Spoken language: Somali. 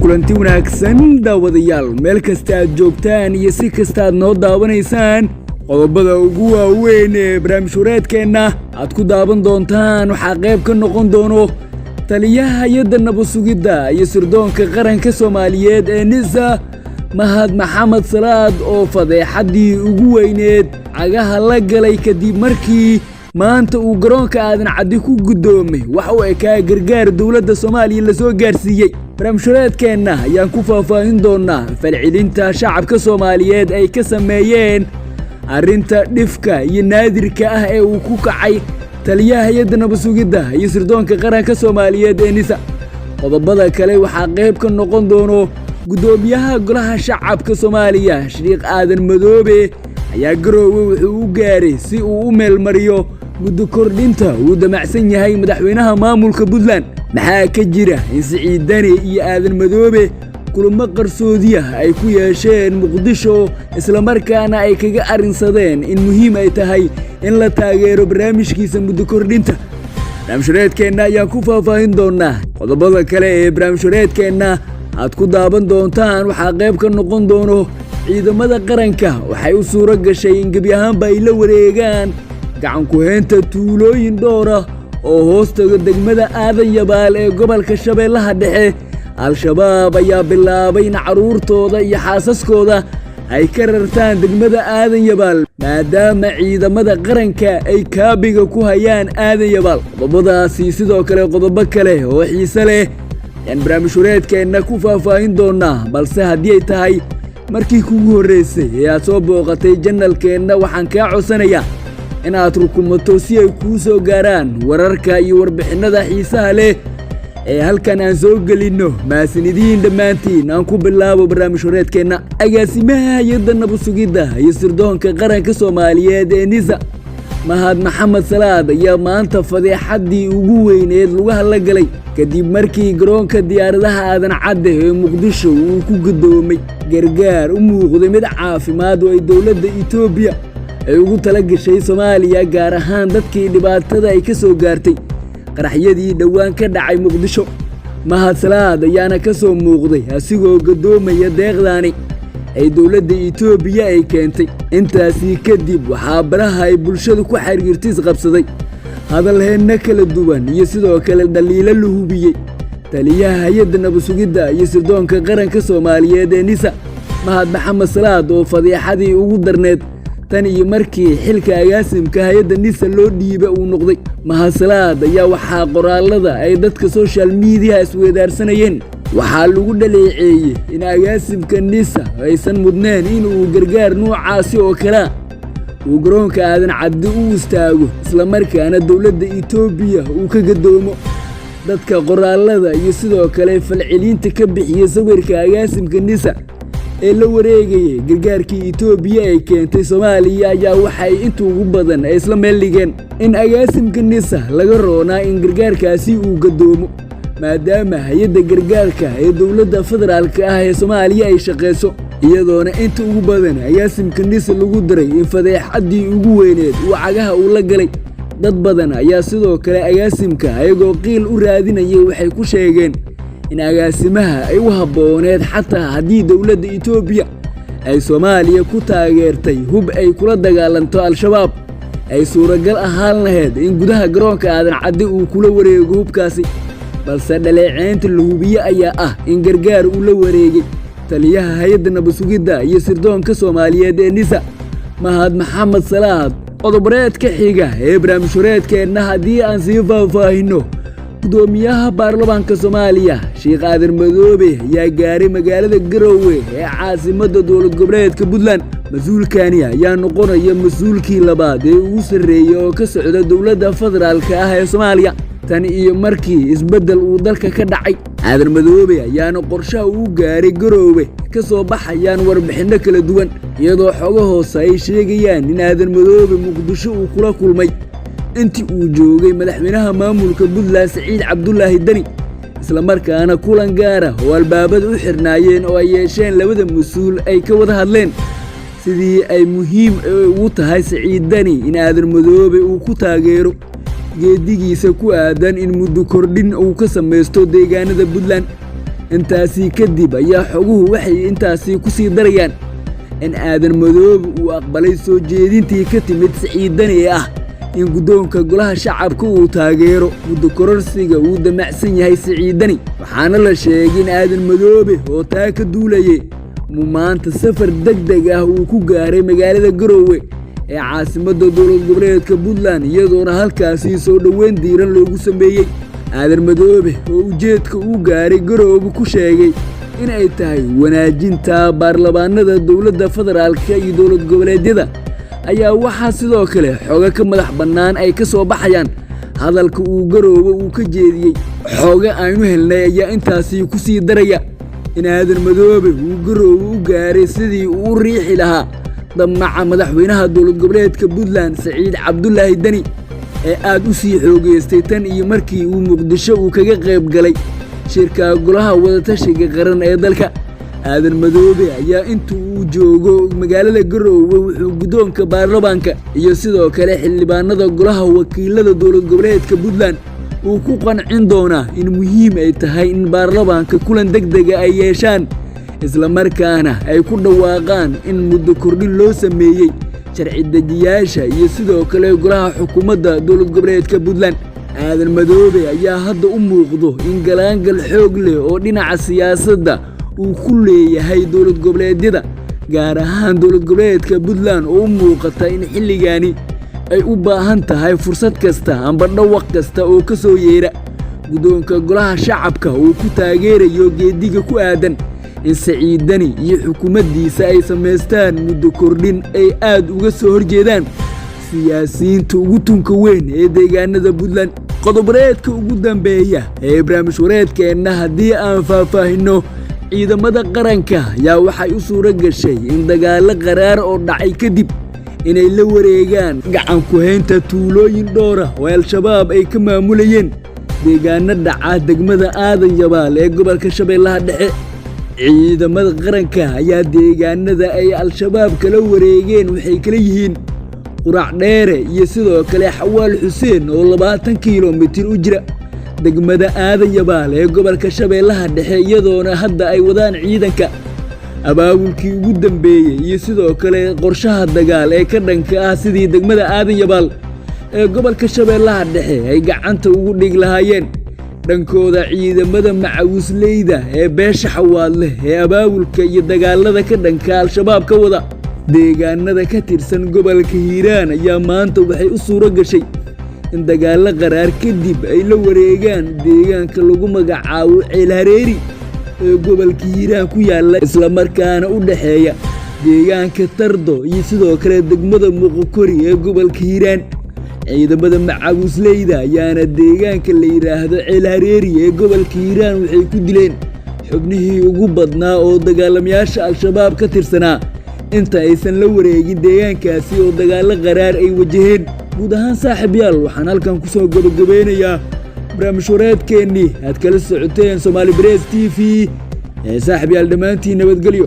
kulanti wanaagsan daawadayaal meel kasta aad joogtaan iyo si kasta aad noo daawanaysaan qodobada ugu waaweyn ee barnaamijyadeedkeena aad ku daawan doontaan waxa qayb ka noqon doono taliyaha hay'adda nabad sugidda iyo sirdoonka qaranka Soomaaliyeed ee NISA Mahad Maxamed Salaad oo fadeexadii ugu weyneed cagaha la galay kadib markii maanta uu garoonka aadan caddi ku gudoomay waxa uu ka gargaar dawladda Soomaaliya la soo gaarsiiyay barnaamijyadeedkeena ayaan ku faahfaahin doonaa falcelinta shacabka Soomaaliyeed ay ka sameeyeen arrinta dhifka iyo naadirka ah ee uu ku kacay taliyaha hay'adda nabad sugidda iyo sirdoonka qaranka Soomaaliyeed ee NISA qodobada kale waxa qayb ka noqon doono gudoomiyaha golaha shacabka Soomaaliya Sheekh Aadan Madoobe ayaa garoowe wuxuu u gaaray si uu u meel mariyo muddo kordhinta uu damacsan yahay madaxweynaha maamulka Puntland maxaa ka jira in Siciid Dani iyo Aadan Madoobe kulamo qarsoodi ah ay ku yeesheen Muqdisho isla markaana ay kaga arinsadeen in muhiim ay tahay in la taageero barnaamijkiisa muddo kordhinta barnaamijyadeedkeena ayaan ku faahfaahin doonaa qodobada kale ee barnaamijyadeedkeena aad ku daawan doontaan waxa qayb ka noqon doono ciidamada qaranka waxay u suuro gashay in gebi ahaanba ay la wareegaan gacan ku heynta tuulooyin dhowr ah oo hoostaga degmada Aadan Yabaal ee gobolka Shabeellaha Dhexe al-shabaab ayaa bilaabay in caruurtooda iyo xaasaskooda ay ka rartaan degmada Aadan Yabaal maadaama ciidamada qaranka ay kaabiga ku hayaan Aadan Yabaal qodobadaasi sidoo kale qodobo kale oo xiiso leh in barnaamijyadeedkeena ku faahfaahin doonaa balse haddii ay tahay markii kugu horeysay ee aad soo booqatay channelkeena waxaan kaa codsanayaa in aad rukumato si ay kuu soo gaaraan wararka iyo warbixinada xiisaha leh ee halkan aan soo gelino maasinidiin dhammaantiin aan ku bilaabo barnaamijyadeedkeena agaasimaha hay'adda nabad sugidda iyo sirdoonka qaranka Soomaaliyeed ee NISA Mahad Maxamed Salaad ayaa maanta fadeexadii ugu weyneed lugaha la galay kadib markii garoonka diyaaradaha aadan cadde ee Muqdisho uu ku gudoomay gargaar u muuqday mid caafimaad oo ay dawladda Itoobiya ay ugu tala gashay Soomaaliya gaar ahaan dadkii dhibaatada ay ka soo gaartay qaraxyadii dhawaan ka dhacay Muqdisho Mahad Salaad ayaana ka soo muuqday asigoo gudoomaya deeqdaani ay dawladda Itoobiya ay keentay intaasi kadib waxa baraha ay bulshadu ku xiriirtis qabsaday hadalheena kala duwan iyo sidoo kale dhaliilo la hubiyay taliyaha hay'adda nabad sugidda iyo sirdoonka qaranka Soomaaliyeed ee NISA Mahad Maxamed Salaad oo fadeexadii ugu darneed tan iyo markii xilka agaasimka hay'adda NISA loo dhiibay uu noqday Mahad Salaad ayaa waxa qoraalada ay dadka social media isweedaarsanayeen waxaa lagu dhaleeceeyay in agaasimka NISA aysan mudneen in uu gargaar noocaasi oo kale uu garoonka aadan caddi u istaago isla markaana dawladda Itoobiya uu ka gadoomo dadka qoraalada iyo sidoo kale falcelinta ka bixiyay sawirka agaasimka NISA ee la wareegay gargaarkii Itoobiya ay keentay Soomaaliya ayaa waxay inta ugu badan ay isla meel dhigeen in agaasimka NISA laga roonaa in gargaarkaasi uu gadoomo maadaama hay'adda gargaarka ee dawladda federaalka ah ee Soomaaliya ay shaqeyso iyadoona inta ugu badan agaasimka NISA lagu diray in fadeexadii ugu weyneed uu cagaha uu la galay dad badan ayaa sidoo kale agaasimka ayagoo qiil u raadinayay waxay ku sheegeen in agaasimaha ay u habooneed xataa haddii dawladda Itoobiya ay Soomaaliya ku taageertay hub ay kula dagaalanto al-shabaab ay suuragal ahaan lahayd in gudaha garoonka aadan caddi uu kula wareego hubkaasi balse dhaleeceynta la hubiye ayaa ah in gargaar uu la wareegay taliyaha hay'adda nabad sugidda iyo sirdoonka Soomaaliyeed ee NISA Mahad Maxamed Salaad qodobareedka xiga ee barnaamijyadeedkeena haddii aan sii faahfaahino gudoomiyaha baarlamaanka Soomaaliya Sheekh Aadan Madoobe ayaa gaaray magaalada Garowe ee caasimadda dowlad goboleedka Puntland mas'uulkani ayaa noqonaya mas'uulkii labaad ee ugu sareeyay oo ka socda dawladda federaalka ah ee Soomaaliya tan iyo markii isbedel uu dalka ka dhacay Aadan Madoobe ayaana qorshaha uu gaaray Garowe ka soo baxayaan warbixino kala duwan iyadoo xogo hoose ay sheegayaan in Aadan Madoobe Muqdisho uu kula kulmay intii uu joogay madaxweynaha maamulka Puntland Siciid Cabdullaahi Dani isla markaana kulan gaar ah oo albaabada u xirnaayeen oo ay yeesheen labada mas'uul ay ka wada hadleen sidii ay muhiim ugu tahay Siciid Dani in Aadan Madoobe uu ku taageero geedigiisa ku aadan in muddo kordhin uu ka sameesto deegaanada Puntland intaasii kadib ayaa xoguhu waxay intaasii ku sii darayaan in aadan madoobe uu aqbalay soo jeedintii ka timid Siciid Dani ee ah in guddoonka golaha shacabka uu taageero muddo kororsiga uu damacsan yahay Siciid Dani waxaana la sheegay in aadan madoobe oo taa ka duulayay maanta safar degdeg ah uu ku gaaray magaalada Garowe ee caasimadda dowlad goboleedka Puntland iyadoona halkaasii soo dhaweyn diiran loogu sameeyay aadan madoobe oo ujeedka uu gaaray Garowe ku sheegay in ay tahay wanaajinta baarlamaanada dowladda federaalka iyo dowlad goboleedyada ayaa waxaa sidoo kale xoga ka madax bannaan ay ka soo baxayaan hadalka uu Garowe uu ka jeediyey xoga aynu helnay ayaa intaasii ku sii daraya in aadan madoobe uu Garowe u gaaray sidii uu riixi lahaa damaca madaxweynaha dowlad goboleedka Puntland Siciid Cabdullaahi Dani ee aad u sii xoogeystay tan iyo markii uu Muqdisho uu kaga qayb galay shirka golaha wadatashiga qaran ee dalka aadan madoobe ayaa intuu uu joogo magaalada Garowe wuxuu guddoonka baarlamaanka iyo sidoo kale xildhibaanada golaha wakiilada dowlad goboleedka Puntland uu ku qancin doonaa in muhiim ay tahay in baarlamaanka kulan degdeg ah ay yeeshaan isla markaana ay ku dhawaaqaan in muddo kordhin loo sameeyay sharci dejiyaasha iyo sidoo kale golaha xukuumadda dowlad goboleedka Puntland aadan madoobe ayaa hadda u muuqdo in galaangal xoog leh oo dhinaca siyaasadda uu ku leeyahay dowlad goboleedyada gaar ahaan dowlad goboleedka Puntland oo u muuqata in xilligaani ay u baahan tahay fursad kasta amba dhawaq kasta oo ka soo yeera guddoonka golaha shacabka uu ku taageerayo geediga ku aadan in Siciid Dani iyo xukuumaddiisa ay samaystaan muddo kordhin ay aad uga soo horjeedaan siyaasiyiinta ugu tunka weyn ee deegaanada Puntland qodobareedka ugu dambeeya ee barnaamij wareedkeenna haddii aan faahfaahinno ciidamada qaranka ayaa waxay u suura gashay in dagaalo qaraar oo dhacay kadib inay la wareegaan gacan ku haynta tuulooyin dhowra oo al-shabaab ay ka maamulayeen deegaano dhaca degmada Aadan Yabaal ee gobolka Shabeellaha Dhexe ciidamada qaranka ayaa deegaanada ay al-shabaab kala wareegeen waxay kala yihiin qurac dheere iyo sidoo kale xawaal xuseen oo 20 kiiloomitir u jira degmada Aadan Yabaal ee gobolka Shabeellaha Dhexe iyadoona hadda ay wadaan ciidanka abaabulkii ugu dambeeyay iyo sidoo kale qorshaha dagaal ee ka dhanka ah sidii degmada Aadan Yabaal ee gobolka Shabeellaha Dhexe ay gacanta ugu dhig lahaayeen dhankooda ciidamada macawisleyda ee beesha xawaadle ee abaabulka iyo dagaalada ka dhanka al-shabaab ka wada deegaanada ka tirsan gobolka Hiiraan ayaa maanta waxay u suura gashay in dagaalo qaraar kadib ay la wareegaan deegaanka lagu magacaabo Ceel Hareeri ee gobolka Hiiraan ku yaala isla markaana u dhaxeeya deegaanka Tardo iyo sidoo kale degmada Muqokori ee gobolka Hiiraan ciidamada macawisleyda ayaana deegaanka la yiraahdo Ceel Hareeri ee gobolka Hiiraan waxay ku dileen xubnihii ugu badnaa oo dagaalamayaasha al-shabaab ka tirsanaa inta aysan la wareegin deegaankaasi oo dagaalo qaraar ay wajaheen guud ahaan saaxiibayaal waxaan halkan ku soo gabagabeynayaa barnaamij wareedkeennii aad kala socoteen Somali Press TV saaxiibayaal dhammaantiin nabadgelyo